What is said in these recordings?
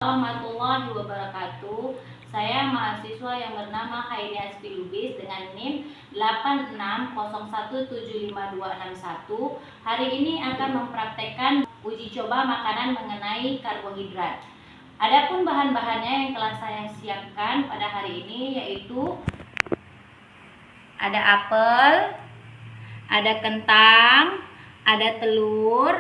Warahmatullahi wabarakatuh. Saya mahasiswa yang bernama Haini Asfi Lubis dengan NIM 8601752661. Hari ini akan mempraktekkan uji coba makanan mengenai karbohidrat. Adapun bahan-bahannya yang telah saya siapkan pada hari ini yaitu ada apel, ada kentang, ada telur,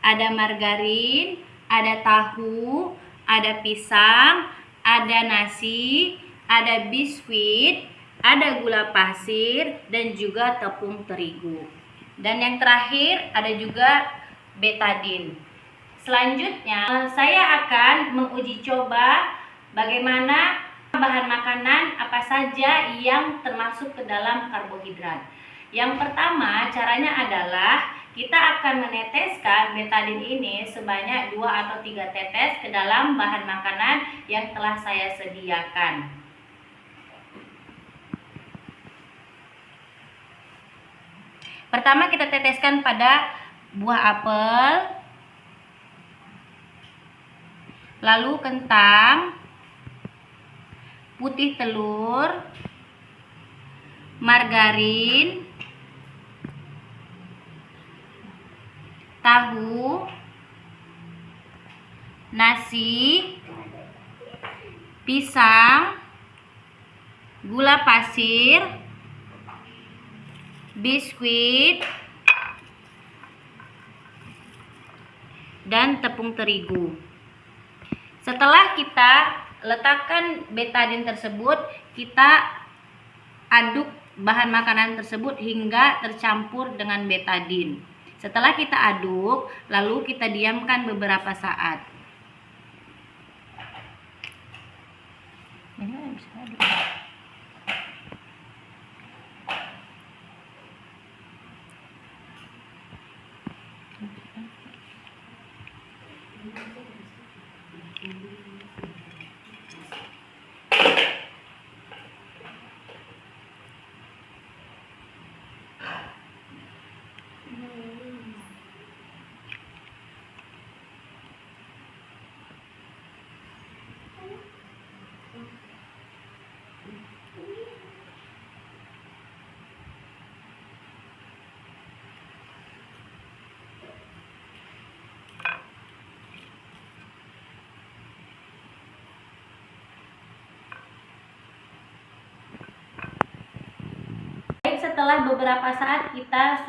ada margarin, ada tahu, ada pisang, ada nasi, ada biskuit, ada gula pasir, dan juga tepung terigu. Dan yang terakhir ada juga betadin. Selanjutnya saya akan menguji coba bagaimana bahan makanan apa saja yang termasuk ke dalam karbohidrat. Yang pertama caranya adalah kita akan meneteskan betadin ini sebanyak 2 atau 3 tetes ke dalam bahan makanan yang telah saya sediakan. Pertama kita teteskan pada buah apel, lalu kentang, putih telur, margarin, tahu, nasi, pisang, gula pasir, biskuit, dan tepung terigu. Setelah kita letakkan betadin tersebut, kita aduk bahan makanan tersebut hingga tercampur dengan betadin. Setelah kita aduk, lalu kita diamkan beberapa saat. Setelah beberapa saat kita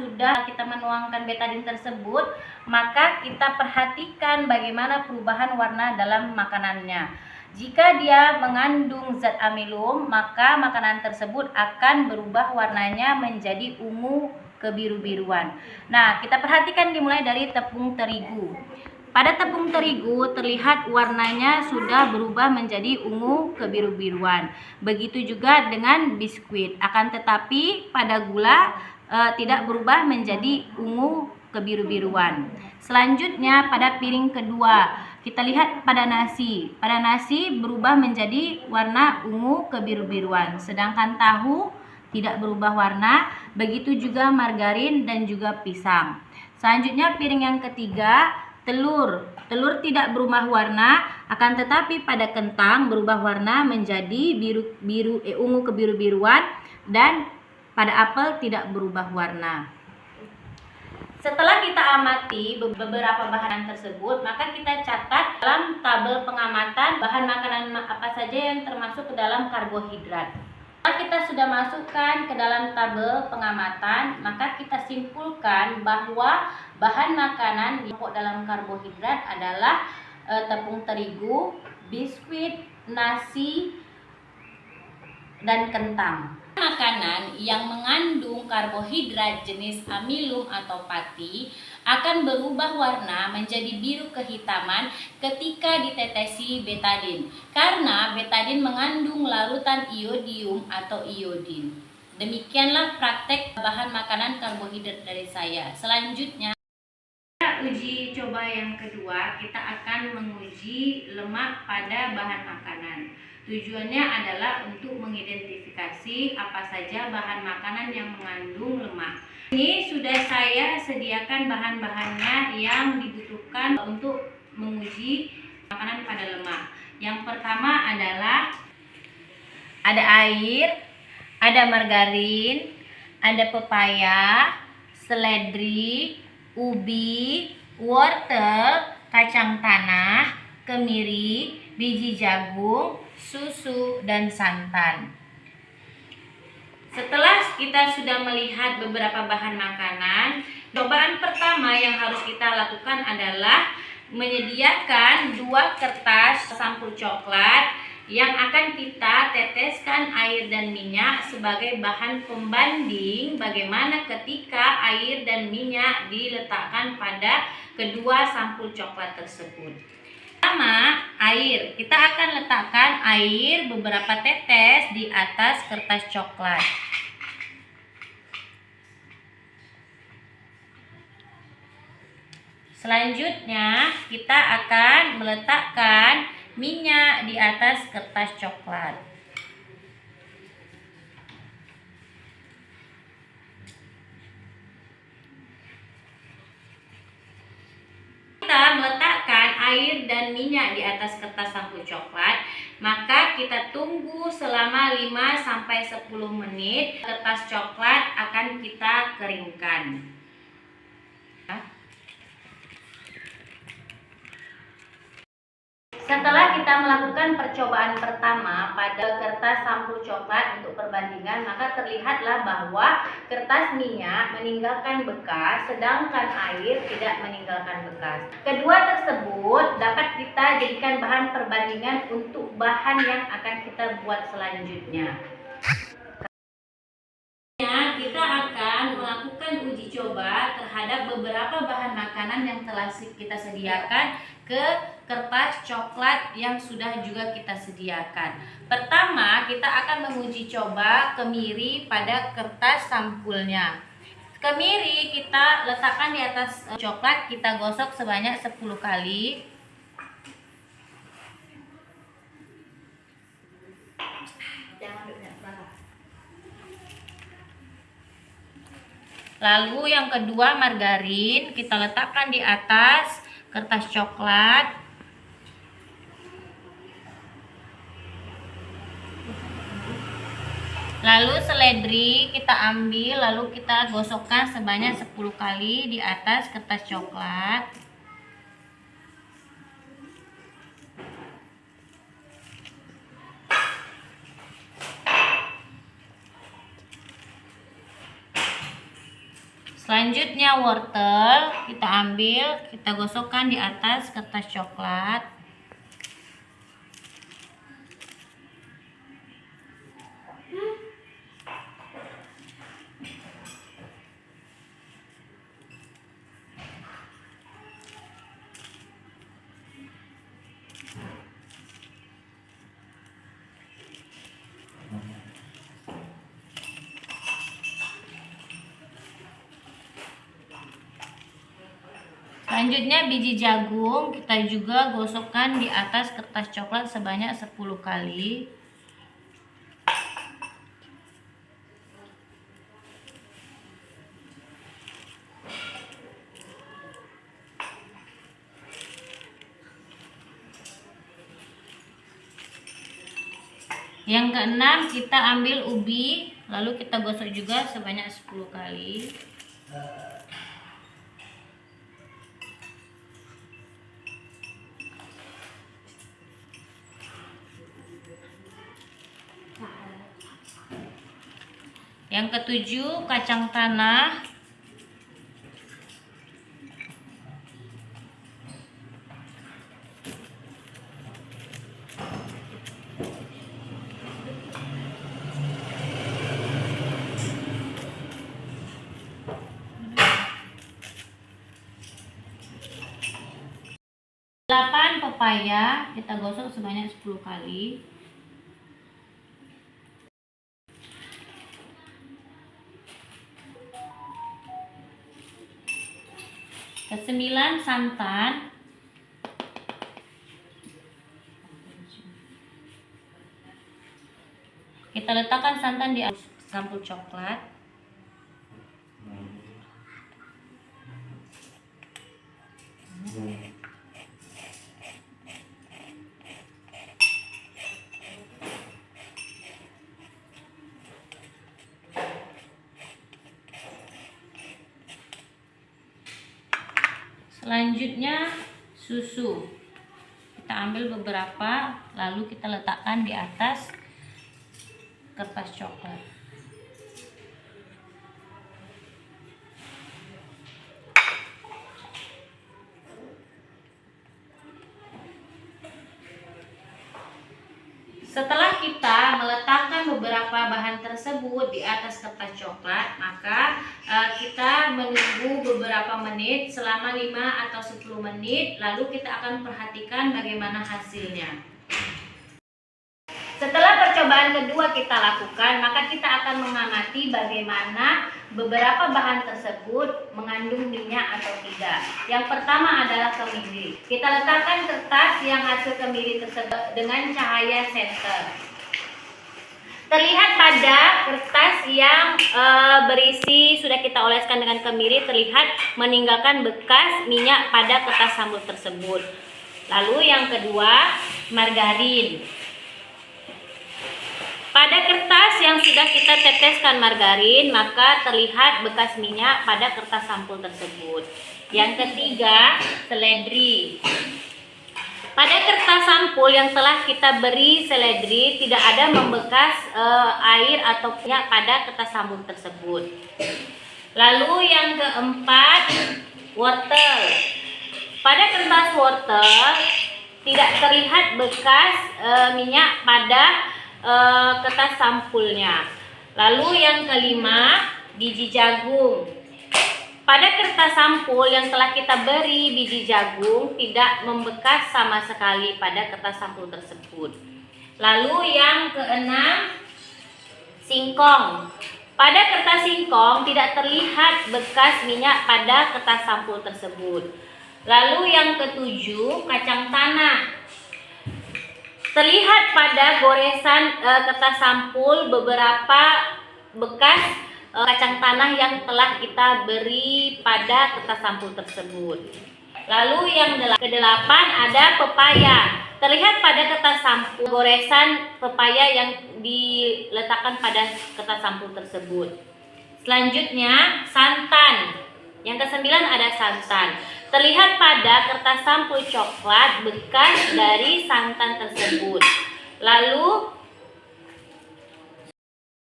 menuangkan betadin tersebut, maka kita perhatikan bagaimana perubahan warna dalam makanannya. Jika dia mengandung zat amilum, maka makanan tersebut akan berubah warnanya menjadi ungu kebiru-biruan. Nah, kita perhatikan dimulai dari tepung terigu. Pada tepung terigu terlihat warnanya sudah berubah menjadi ungu kebiru-biruan. Begitu juga dengan biskuit. Akan tetapi pada gula tidak berubah menjadi ungu kebiru-biruan. Selanjutnya pada piring kedua, kita lihat pada nasi. Pada nasi berubah menjadi warna ungu kebiru-biruan. Sedangkan tahu tidak berubah warna. Begitu juga margarin dan juga pisang. Selanjutnya piring yang ketiga, telur tidak berubah warna, akan tetapi pada kentang berubah warna menjadi ungu kebiru-biruan, dan pada apel tidak berubah warna. Setelah kita amati beberapa bahan tersebut, maka kita catat dalam tabel pengamatan bahan makanan apa saja yang termasuk ke dalam karbohidrat. Setelah kita sudah masukkan ke dalam tabel pengamatan, maka kita simpulkan bahwa bahan makanan yang pokok dalam karbohidrat adalah tepung terigu, biskuit, nasi, dan kentang. Makanan yang mengandung karbohidrat jenis amilum atau pati akan berubah warna menjadi biru kehitaman ketika ditetesi betadin, karena betadin mengandung larutan iodium atau iodin. Demikianlah praktek bahan makanan karbohidrat dari saya. Selanjutnya, uji coba yang kedua, kita akan menguji lemak pada bahan makanan. Tujuannya adalah untuk mengidentifikasi apa saja bahan makanan yang mengandung lemak. Ini sudah saya sediakan bahan-bahannya yang dibutuhkan untuk menguji makanan pada lemak. Yang pertama adalah ada air, ada margarin, ada pepaya, seledri, ubi, wortel, kacang tanah, kemiri, biji jagung, susu, dan santan. Setelah kita sudah melihat beberapa bahan makanan, cobaan pertama yang harus kita lakukan adalah menyediakan 2 kertas sampul coklat yang akan kita teteskan air dan minyak sebagai bahan pembanding bagaimana ketika air dan minyak diletakkan pada kedua sampul coklat tersebut. Pertama, air. Kita akan letakkan air beberapa tetes di atas kertas coklat. Selanjutnya, kita akan meletakkan minyak di atas kertas coklat. Kita meletakkan air dan minyak di atas kertas sampul coklat, maka kita tunggu selama 5-10 menit. Kertas coklat akan kita keringkan. Setelah kita melakukan percobaan pertama pada kertas sampul coklat untuk perbandingan, maka terlihatlah bahwa kertas minyak meninggalkan bekas, sedangkan air tidak meninggalkan bekas. Kedua tersebut dapat kita jadikan bahan perbandingan untuk bahan yang akan kita buat selanjutnya. Kita akan melakukan uji coba terhadap beberapa bahan makanan yang telah kita sediakan ke kertas coklat yang sudah juga kita sediakan. Pertama, kita akan menguji coba kemiri pada kertas sampulnya. Kemiri kita letakkan di atas coklat, kita gosok sebanyak 10 kali. Lalu yang kedua, margarin kita letakkan di atas kertas coklat. Lalu seledri kita ambil, lalu kita gosokkan sebanyak 10 kali di atas kertas coklat. Selanjutnya wortel kita ambil, kita gosokkan di atas kertas coklat. Selanjutnya biji jagung kita juga gosokkan di atas kertas coklat sebanyak 10 kali. Yang keenam, kita ambil ubi, lalu kita gosok juga sebanyak 10 kali. Yang ketujuh, kacang tanah. Delapan, pepaya kita gosok sebanyak 10 kali. Kesembilan, santan. Kita letakkan santan di sampul coklat. Selanjutnya susu. Kita ambil beberapa lalu kita letakkan di atas kertas coklat. Setelah kita meletakkan beberapa bahan tersebut di atas kertas coklat, maka kita menunggu beberapa menit, selama 5 atau 10 menit, lalu kita akan perhatikan bagaimana hasilnya. Setelah percobaan kedua kita lakukan, maka kita akan mengamati bagaimana beberapa bahan tersebut mengandung minyak atau tidak. Yang pertama adalah kemiri. Kita letakkan kertas yang hasil kemiri tersebut dengan cahaya senter. Terlihat pada kertas yang berisi sudah kita oleskan dengan kemiri, terlihat meninggalkan bekas minyak pada kertas sambal tersebut. Lalu yang kedua, margarin. Pada kertas yang sudah kita teteskan margarin, maka terlihat bekas minyak pada kertas sampul tersebut. Yang ketiga, seledri. Pada kertas sampul yang telah kita beri seledri, tidak ada membekas air atau minyak pada kertas sampul tersebut. Lalu yang keempat, wortel. Pada kertas wortel tidak terlihat bekas minyak pada kertas sampulnya. Lalu yang kelima, biji jagung. Pada kertas sampul yang telah kita beri biji jagung tidak membekas sama sekali pada kertas sampul tersebut. Lalu yang keenam, singkong. Pada kertas singkong tidak terlihat bekas minyak pada kertas sampul tersebut. Lalu yang ketujuh, kacang tanah. Terlihat pada goresan kertas sampul beberapa bekas kacang tanah yang telah kita beri pada kertas sampul tersebut. Lalu yang kedelapan ada pepaya. Terlihat pada kertas sampul goresan pepaya yang diletakkan pada kertas sampul tersebut. Selanjutnya santan. Yang kesembilan ada santan. Terlihat pada kertas sampul coklat bekas dari santan tersebut. Lalu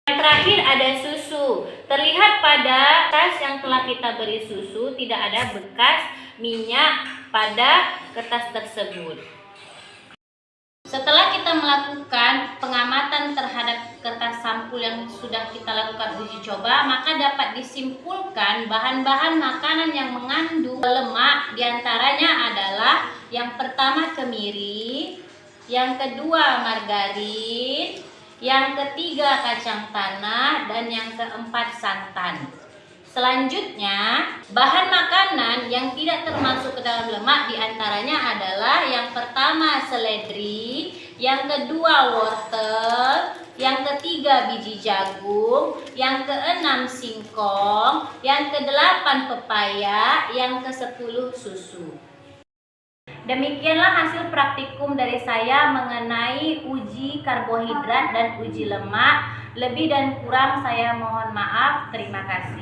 yang terakhir ada susu. Terlihat pada kertas yang telah kita beri susu tidak ada bekas minyak pada kertas tersebut. Setelah kita melakukan pengamatan terhadap kertas sampul yang sudah kita lakukan uji coba, maka dapat disimpulkan bahan-bahan makanan yang mengandung lemak diantaranya adalah yang pertama kemiri, yang kedua margarin, yang ketiga kacang tanah, dan yang keempat santan. Selanjutnya, bahan makanan yang tidak termasuk ke dalam lemak diantaranya adalah yang pertama seledri, yang kedua wortel, yang ketiga biji jagung, yang keenam singkong, yang kedelapan pepaya, yang ke-10 susu. Demikianlah hasil praktikum dari saya mengenai uji karbohidrat dan uji lemak. Lebih dan kurang saya mohon maaf. Terima kasih.